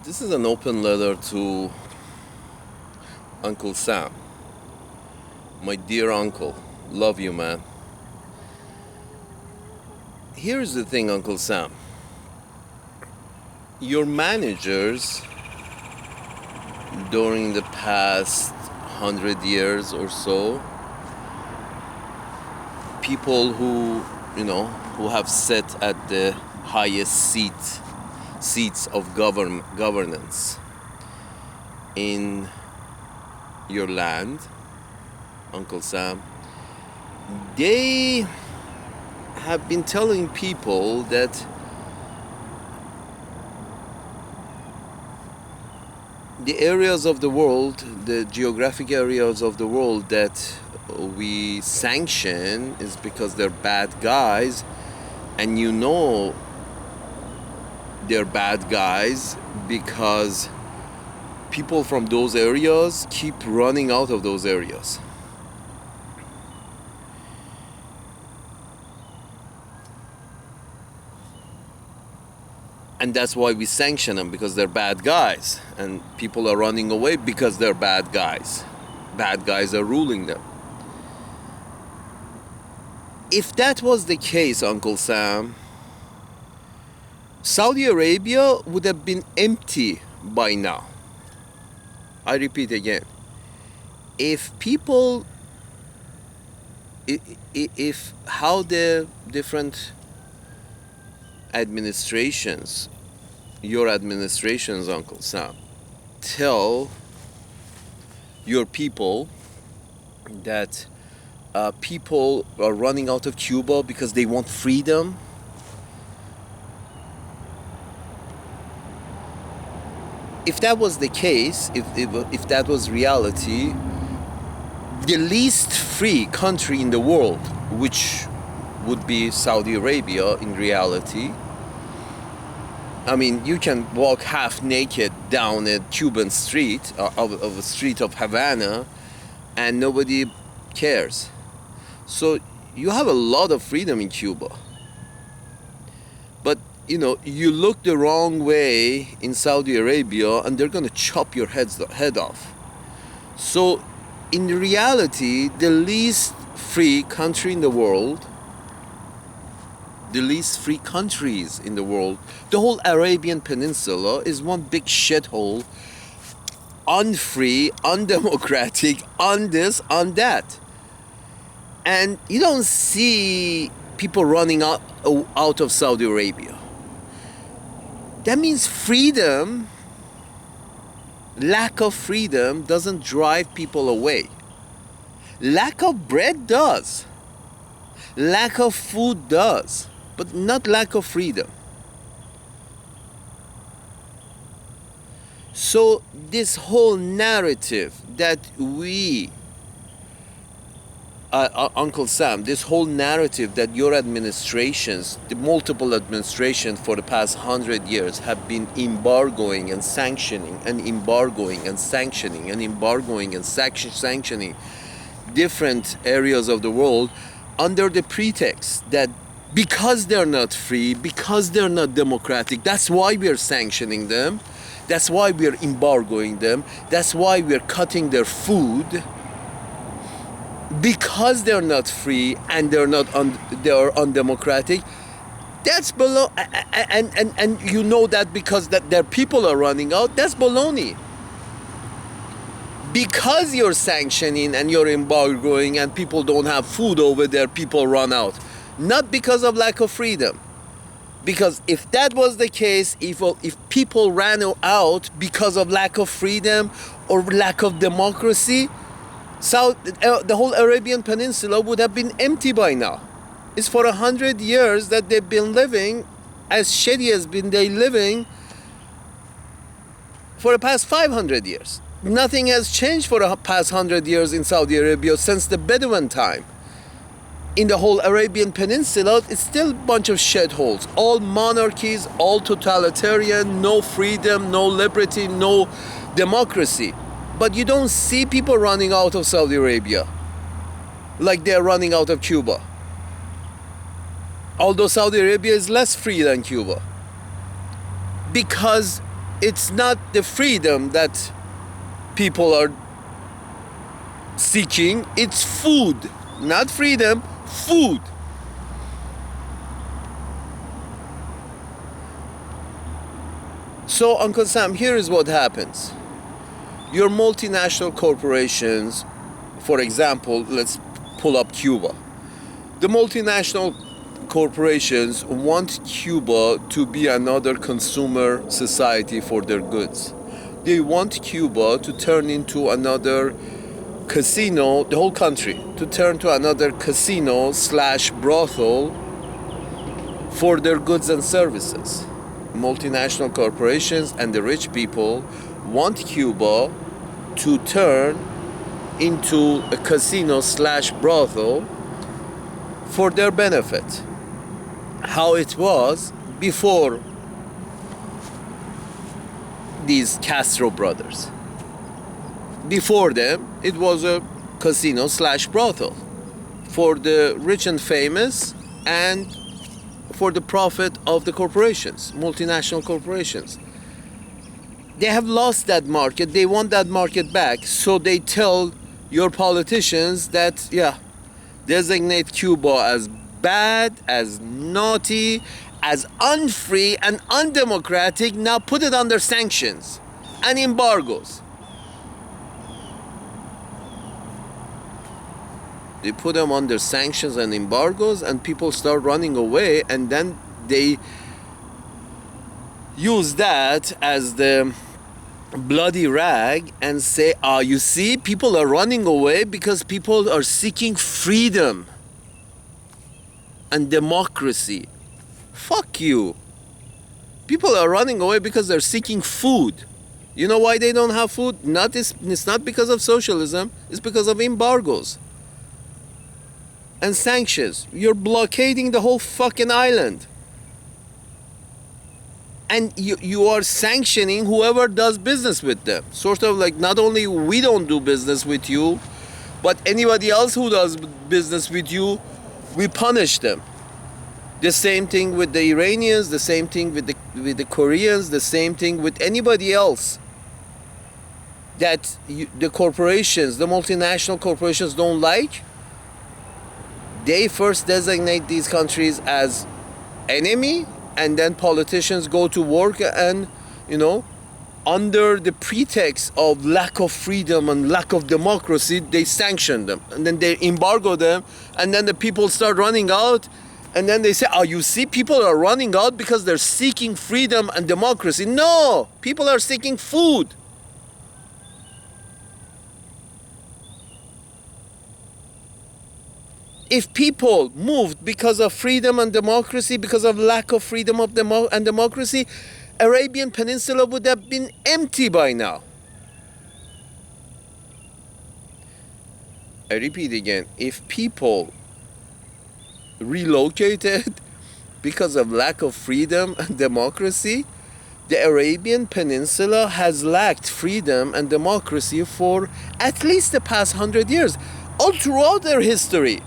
This is an open letter to Uncle Sam. My dear uncle, love you, man. Here's the thing, Uncle Sam. Your managers during the past 100 years or so, people who have sat at the highest seats of governance in your land, Uncle Sam, they have been telling people that the areas of the world, the geographic areas of the world that we sanction is because they're bad guys, and they're bad guys because people from those areas keep running out of those areas. And that's why we sanction them, because they're bad guys. And people are running away because they're bad guys. Bad guys are ruling them. If that was the case, Uncle Sam, Saudi Arabia would have been empty by now. I repeat again. If how the different administrations, your administrations, Uncle Sam, tell your people that people are running out of Cuba because they want freedom. If that was the case, if that was reality, the least free country in the world, which would be Saudi Arabia in reality, I mean, you can walk half naked down a Cuban street, of a street of Havana, and nobody cares. So you have a lot of freedom in Cuba. But, you look the wrong way in Saudi Arabia and they're going to chop your head off. So in reality, the least free country in the world, the least free countries in the world, the whole Arabian Peninsula is one big shithole, unfree, undemocratic, on this, on that. And you don't see people running out of Saudi Arabia. That means freedom, lack of freedom doesn't drive people away. Lack of bread does. Lack of food does, but not lack of freedom. So this whole narrative that Uncle Sam, this whole narrative that your administrations, the multiple administrations for the past 100 years have been embargoing and sanctioning and embargoing and sanctioning and embargoing and sanctioning different areas of the world under the pretext that because they're not free, because they're not democratic, that's why we're sanctioning them, that's why we're embargoing them, that's why we're cutting their food, because they're not free and they're undemocratic. That's below, and you know that because that their people are running out. That's baloney. Because you're sanctioning and you're embargoing and people don't have food over there, people run out. Not because of lack of freedom. Because if that was the case, if people ran out because of lack of freedom or lack of democracy, the whole Arabian Peninsula would have been empty by now. It's for 100 years that they've been living as shitty as they living for the past 500 years. Nothing has changed for the past 100 years in Saudi Arabia since the Bedouin time. In the whole Arabian Peninsula, it's still a bunch of shitholes. All monarchies, all totalitarian, no freedom, no liberty, no democracy. But you don't see people running out of Saudi Arabia like they're running out of Cuba. Although Saudi Arabia is less free than Cuba. Because it's not the freedom that people are seeking, it's food. Not freedom, food. So, Uncle Sam, here is what happens. Your multinational corporations, for example, let's pull up Cuba. The multinational corporations want Cuba to be another consumer society for their goods. They want Cuba to turn into another casino, the whole country, to turn to another casino slash brothel for their goods and services. Multinational corporations and the rich people want Cuba to turn into a casino slash brothel for their benefit. How it was before these Castro brothers. Before them, it was a casino slash brothel for the rich and famous and for the profit of the corporations, multinational corporations. They have lost that market. They want that market back. So they tell your politicians that, yeah, designate Cuba as bad, as naughty, as unfree and undemocratic. Now put it under sanctions and embargoes. They put them under sanctions and embargoes, and people start running away, and then they use that as the bloody rag and say, you see, people are running away because people are seeking freedom and democracy. Fuck you. People are running away because they're seeking food. You know why they don't have food? It's not because of socialism, it's because of embargoes and sanctions. You're blockading the whole fucking island. And you are sanctioning whoever does business with them. Sort of like, not only we don't do business with you, but anybody else who does business with you, we punish them. The same thing with the Iranians, the same thing with the Koreans, the same thing with anybody else that the corporations, the multinational corporations don't like. They first designate these countries as enemy, and then politicians go to work and, under the pretext of lack of freedom and lack of democracy, they sanction them. And then they embargo them, and then the people start running out, and then they say, you see, people are running out because they're seeking freedom and democracy. No, people are seeking food. If people moved because of freedom and democracy, because of lack of freedom and democracy, Arabian Peninsula would have been empty by now. I repeat again, if people relocated because of lack of freedom and democracy, the Arabian Peninsula has lacked freedom and democracy for at least the past 100 years, all throughout their history.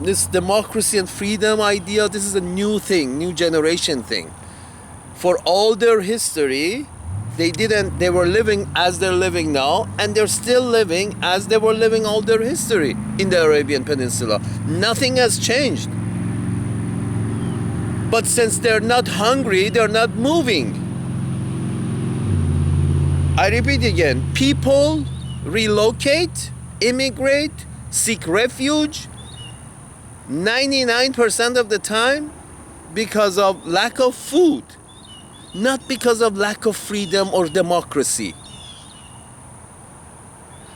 This democracy and freedom idea, this is a new thing, new generation thing. For all their history, they were living as they're living now, and they're still living as they were living all their history in the Arabian Peninsula. Nothing has changed. But since they're not hungry, they're not moving. I repeat again, people relocate, immigrate, seek refuge 99% of the time because of lack of food, not because of lack of freedom or democracy.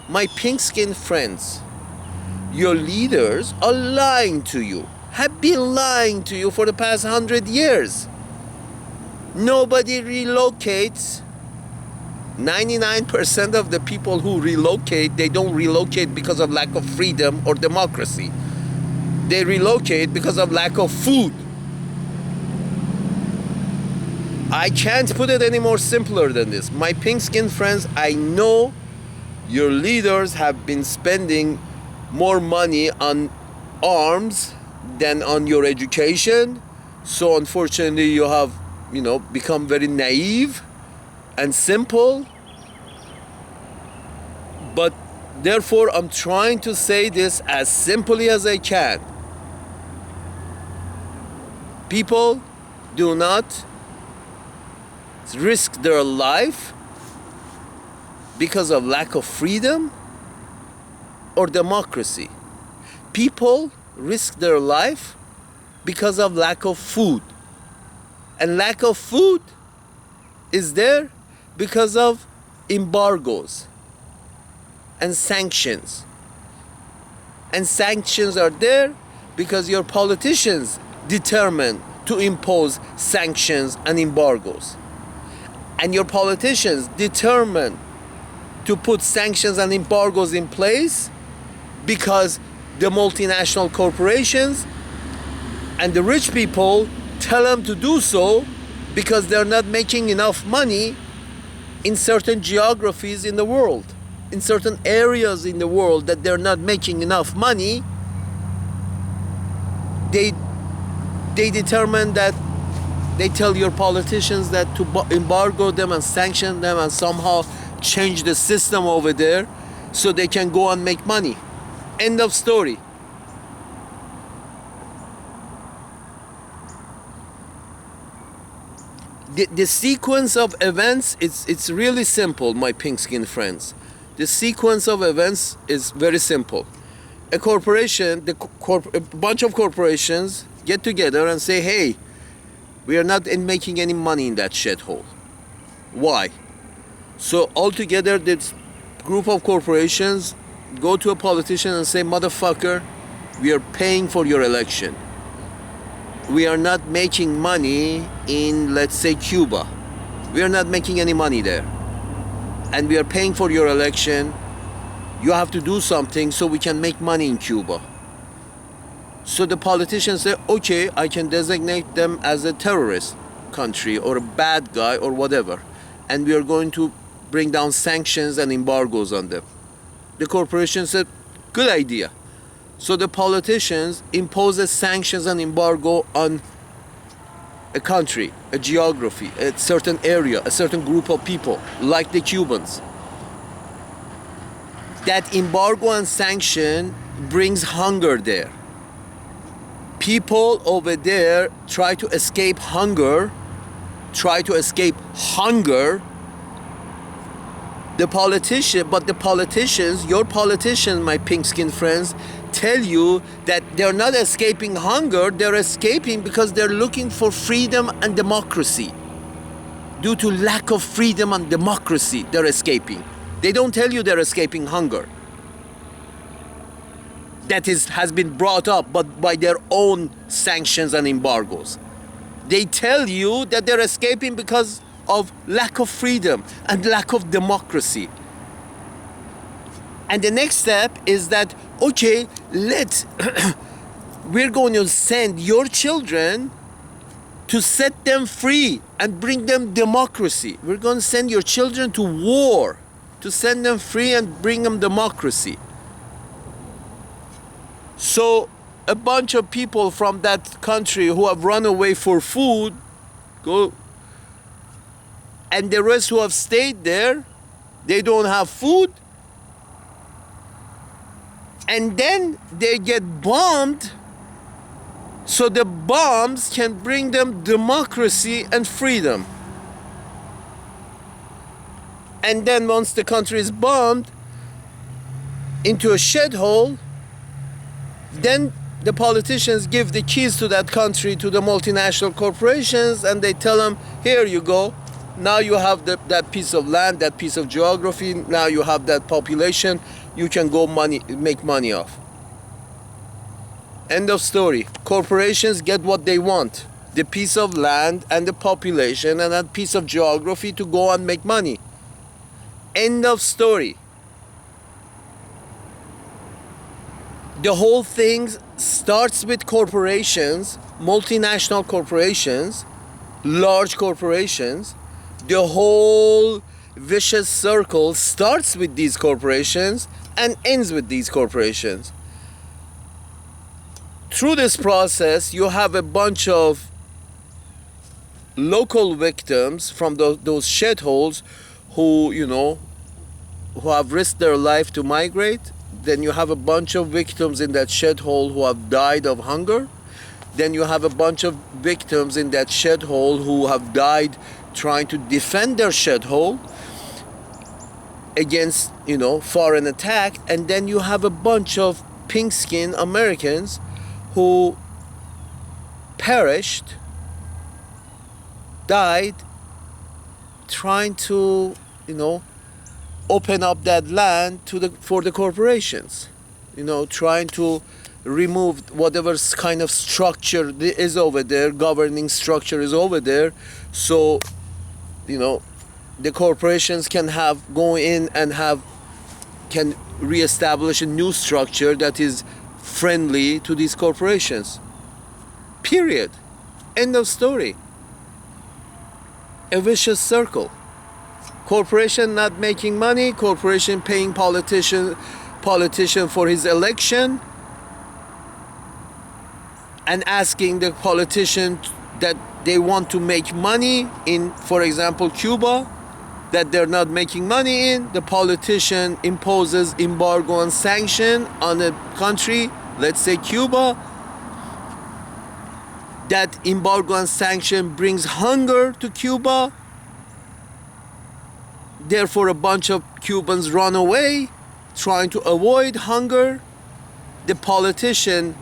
My pink-skinned friends, your leaders are lying to you, have been lying to you for the past 100 years. Nobody relocates. 99% of the people who relocate, they don't relocate because of lack of freedom or democracy. They relocate because of lack of food. I can't put it any more simpler than this. My pink-skinned friends, I know your leaders have been spending more money on arms than on your education. So unfortunately, you have become very naive and simple. But therefore, I'm trying to say this as simply as I can. People do not risk their life because of lack of freedom or democracy. People risk their life because of lack of food. And lack of food is there because of embargoes and sanctions. And sanctions are there because your politicians determine to impose sanctions and embargoes. And your politicians determine to put sanctions and embargoes in place because the multinational corporations and the rich people tell them to do so because they're not making enough money in certain geographies in the world, in certain areas in the world that they're not making enough money. They determine that they tell your politicians that to embargo them and sanction them and somehow change the system over there so they can go and make money. End of story. The sequence of events, it's really simple, my pink-skinned friends. The sequence of events is very simple. A corporation, a bunch of corporations get together and say, hey, we are not making any money in that shithole. Why? So altogether, this group of corporations go to a politician and say, motherfucker, we are paying for your election. We are not making money in, let's say, Cuba. We are not making any money there. And we are paying for your election. You have to do something so we can make money in Cuba. So the politicians say, okay, I can designate them as a terrorist country or a bad guy or whatever. And we are going to bring down sanctions and embargoes on them. The corporation said, good idea. So the politicians impose sanctions and embargo on a country, a geography, a certain area, a certain group of people, like the Cubans. That embargo and sanction brings hunger there. People over there try to escape hunger. The politicians, your politicians, my pink-skinned friends, tell you that they're not escaping hunger, they're escaping because they're looking for freedom and democracy. Due to lack of freedom and democracy, they're escaping. They don't tell you they're escaping hunger. That has been brought up but by their own sanctions and embargoes. They tell you that they're escaping because of lack of freedom and lack of democracy. And the next step is that, okay, we're going to send your children to set them free and bring them democracy. We're going to send your children to war to send them free and bring them democracy. So a bunch of people from that country who have run away for food go, and the rest who have stayed there, they don't have food, and then they get bombed, so the bombs can bring them democracy and freedom. And then once the country is bombed into a shithole, then the politicians give the keys to that country to the multinational corporations, and they tell them, here you go. Now you have that piece of land, that piece of geography. Now you have that population. You can go make money off. End of story. Corporations get what they want. The piece of land and the population and that piece of geography to go and make money. End of story. The whole thing starts with corporations, multinational corporations, large corporations. The whole vicious circle starts with these corporations and ends with these corporations. Through this process, you have a bunch of local victims from those shitholes who, who have risked their life to migrate. Then you have a bunch of victims in that shithole who have died of hunger. Then you have a bunch of victims in that shithole who have died trying to defend their shithole against, foreign attack. And then you have a bunch of pink-skinned Americans who perished, died, trying to, open up that land for the corporations, trying to remove whatever kind of structure is over there, governing structure is over there, so the corporations can go in and can reestablish a new structure that is friendly to these corporations. Period. End of story. A vicious circle. Corporation not making money, corporation paying politician for his election, and asking the politician that they want to make money in, for example, Cuba, that they're not making money in. The politician imposes embargo and sanction on a country, let's say Cuba. That embargo and sanction brings hunger to Cuba. Therefore, a bunch of Cubans run away, trying to avoid hunger. The politician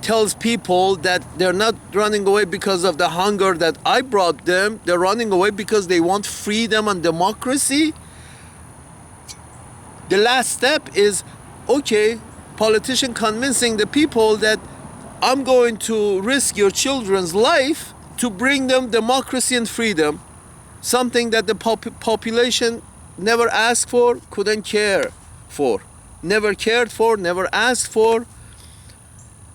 tells people that they're not running away because of the hunger that I brought them. They're running away because they want freedom and democracy. The last step is, okay, politician convincing the people that I'm going to risk your children's life to bring them democracy and freedom. Something that the population never asked for, couldn't care for, never cared for, never asked for,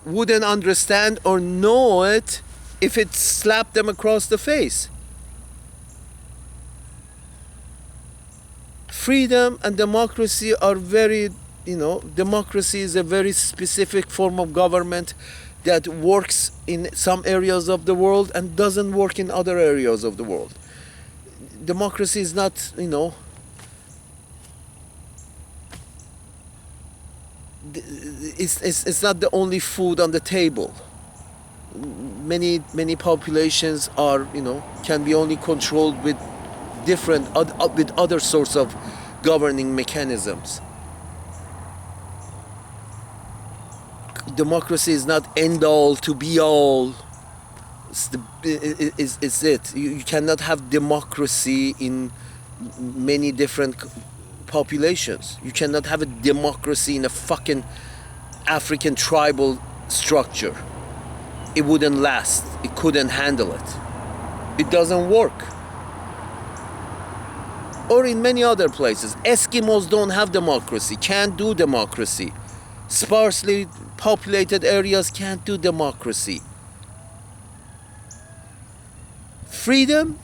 wouldn't understand or know it if it slapped them across the face. Freedom and democracy are very, democracy is a very specific form of government that works in some areas of the world and doesn't work in other areas of the world. Democracy is not, it's not the only food on the table. Many populations are, can be only controlled with with other sorts of governing mechanisms. Democracy is not end all to be all. It's it. You cannot have democracy in many different populations. You cannot have a democracy in a fucking African tribal structure. It wouldn't last. It couldn't handle it. It doesn't work. Or in many other places. Eskimos don't have democracy, can't do democracy. Sparsely populated areas can't do democracy. Freedom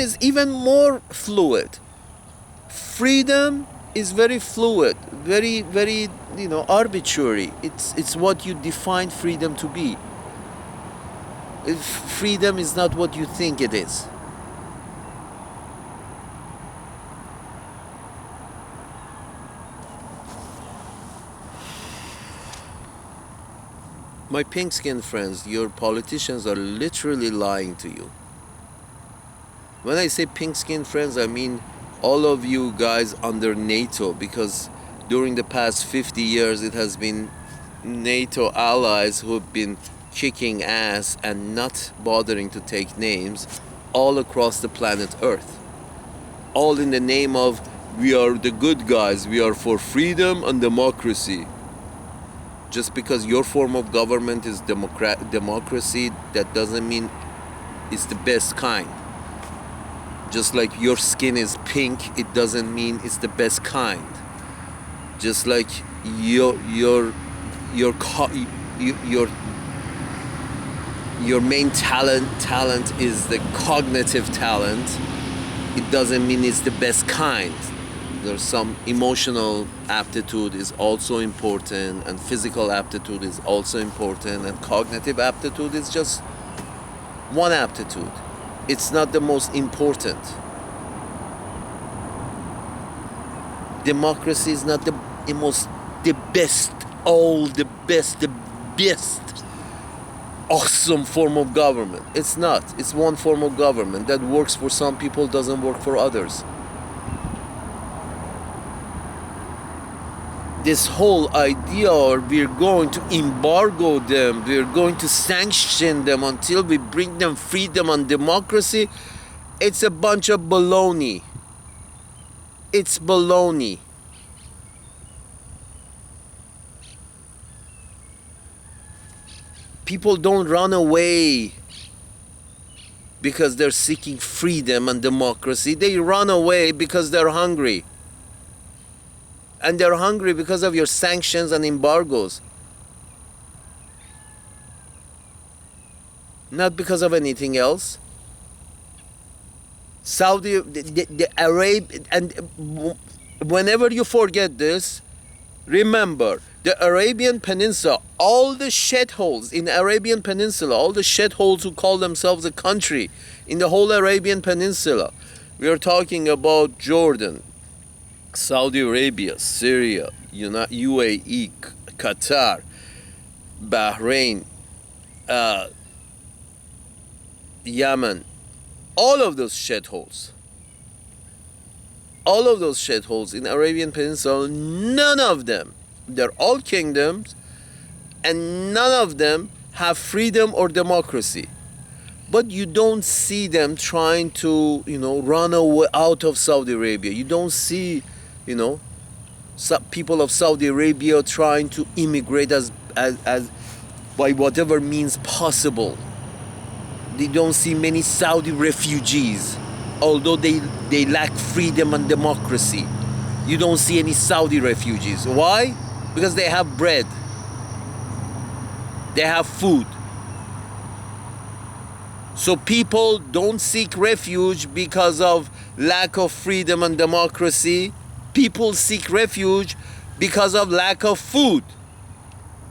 is even more fluid. Freedom is very fluid, very, very, arbitrary. It's what you define freedom to be. Freedom is not what you think it is. My pink-skinned friends, your politicians are literally lying to you. When I say pink-skinned friends, I mean all of you guys under NATO, because during the past 50 years it has been NATO allies who've been kicking ass and not bothering to take names all across the planet Earth. All in the name of, we are the good guys, we are for freedom and democracy. Just because your form of government is democracy, that doesn't mean it's the best kind. Just like your skin is pink, it doesn't mean it's the best kind. Just like your main talent is the cognitive talent, it doesn't mean it's the best kind. There's some emotional aptitude is also important, and physical aptitude is also important, and cognitive aptitude is just one aptitude. It's not the most important. Democracy is not the most, the best, all the best, the best, awesome form of government. It's not. It's one form of government that works for some people, doesn't work for others. This whole idea, or we're going to embargo them, we're going to sanction them until we bring them freedom and democracy, it's a bunch of baloney. It's baloney. People don't run away because they're seeking freedom and democracy. They run away because they're hungry. And they're hungry because of your sanctions and embargoes. Not because of anything else. The Arab, and whenever you forget this, remember, the Arabian Peninsula, all the shitholes in the Arabian Peninsula, all the shitholes who call themselves a country in the whole Arabian Peninsula, we are talking about Jordan, Saudi Arabia, Syria, UAE, Qatar, Bahrain, Yemen, all of those shitholes in the Arabian Peninsula, none of them, they're all kingdoms, and none of them have freedom or democracy. But you don't see them trying to, run away out of Saudi Arabia. You don't see, people of Saudi Arabia trying to immigrate as by whatever means possible. They don't see many Saudi refugees, although they lack freedom and democracy. You don't see any Saudi refugees. Why? Because they have bread. They have food. So people don't seek refuge because of lack of freedom and democracy. People seek refuge because of lack of food.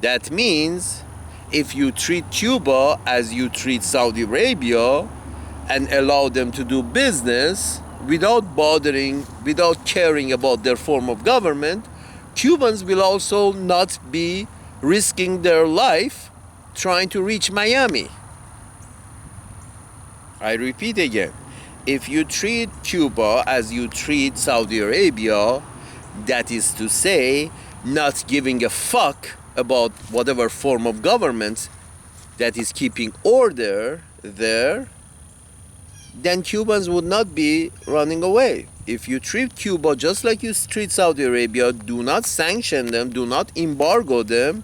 That means if you treat Cuba as you treat Saudi Arabia and allow them to do business without bothering, without caring about their form of government, Cubans will also not be risking their life trying to reach Miami. I repeat again, if you treat Cuba as you treat Saudi Arabia, that is to say, not giving a fuck about whatever form of government that is keeping order there, then Cubans would not be running away. If you treat Cuba just like you treat Saudi Arabia, do not sanction them, do not embargo them,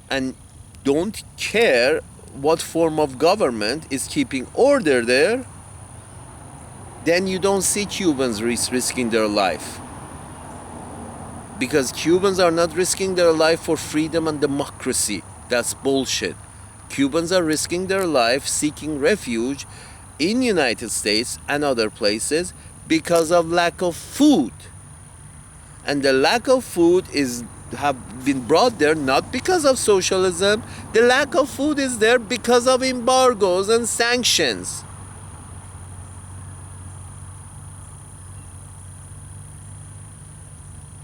and don't care what form of government is keeping order there, then you don't see Cubans risking their life. Because Cubans are not risking their life for freedom and democracy. That's bullshit. Cubans are risking their life seeking refuge in United States and other places because of lack of food. And the lack of food have been brought there not because of socialism. The lack of food is there because of embargoes and sanctions.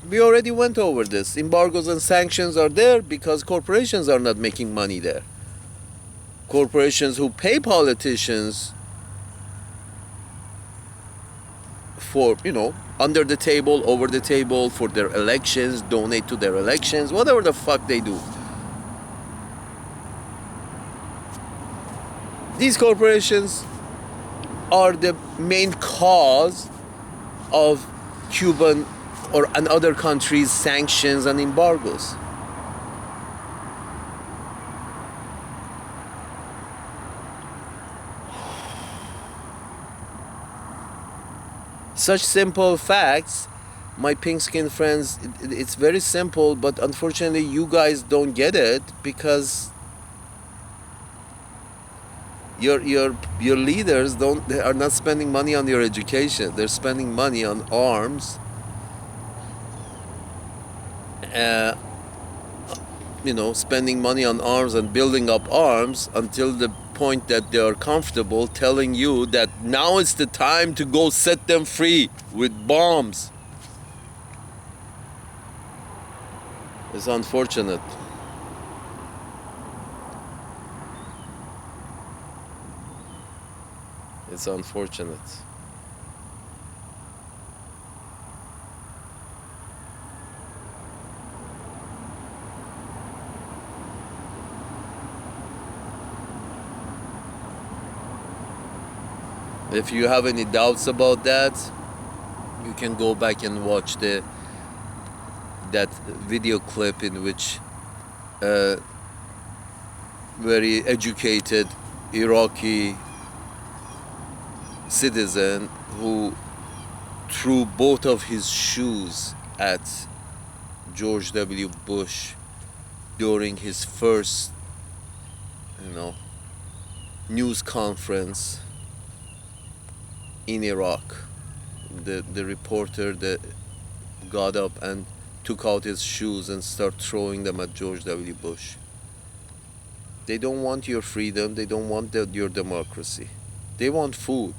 We already went over this. Embargoes and sanctions are there because corporations are not making money there. Corporations who pay politicians for, under the table, over the table, for their elections, donate to their elections, whatever the fuck they do. These corporations are the main cause of Cuban and other countries' sanctions and embargoes. Such simple facts, my pink-skinned friends, it's very simple, but unfortunately you guys don't get it because your leaders they are not spending money on your education. They're spending money on arms, spending money on arms and building up arms until the point that they are comfortable telling you that now is the time to go set them free with bombs. It's unfortunate. It's unfortunate. If you have any doubts about that, you can go back and watch that video clip in which a very educated Iraqi citizen who threw both of his shoes at George W. Bush during his first, news conference in Iraq. The reporter that got up and took out his shoes and started throwing them at George W. Bush. They don't want your freedom. They don't want your democracy. They want food.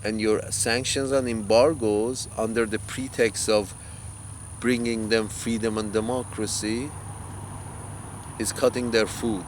And your sanctions and embargoes under the pretext of bringing them freedom and democracy is cutting their food.